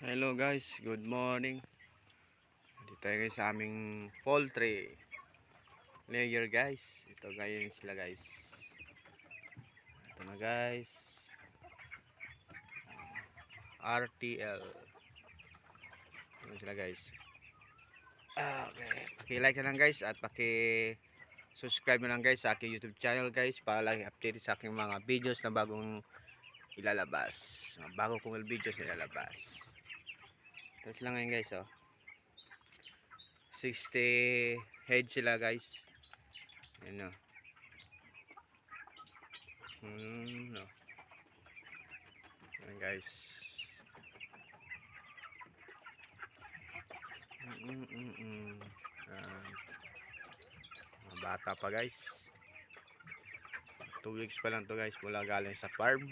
Hello guys, good morning. Dito tayo guys sa aming poultry layer guys. Ito ganyan sila guys. Ito na guys. RTL. Ito sila guys. Okay. Paki-like na lang guys at paki-subscribe na lang guys sa aking YouTube channel guys para lagi update sa aking mga videos na bagong ilalabas. Bago kong videos na ilalabas. Ito sila ngayon guys oh. 60 head sila guys. Ayan o. No. Ayan guys. Ayan. Mga bata pa guys. 2 weeks pa lang to guys. Mula galing sa farm.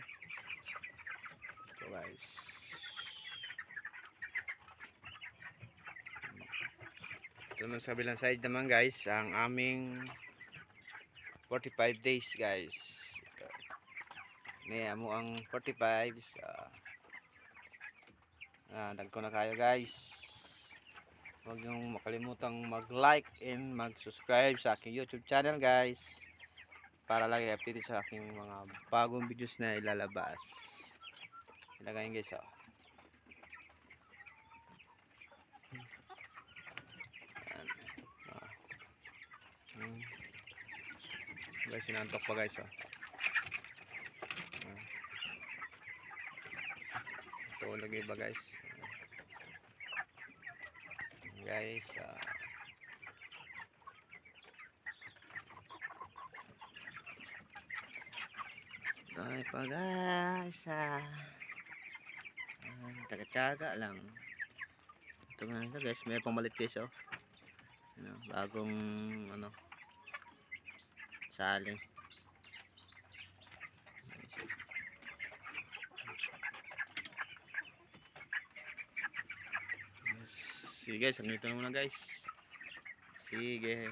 So guys. Ito na sa bilang side naman guys. Ang aming 45 days guys. Ito. Mo ang 45. Nagko na kayo guys. Huwag niyong makalimutang mag-like and mag-subscribe sa aking YouTube channel guys. Para lagi updated sa aking mga bagong videos na ilalabas. Ilagayin guys oh. Guys, sinantok pa guys oh. Ito lagi ba guys. Guys ay pa guys taga-tsaga lang. Ito nga ito guys, may pamalit guys oh. Bagong sali. Sige guys, hanggang dito na muna guys. Sige.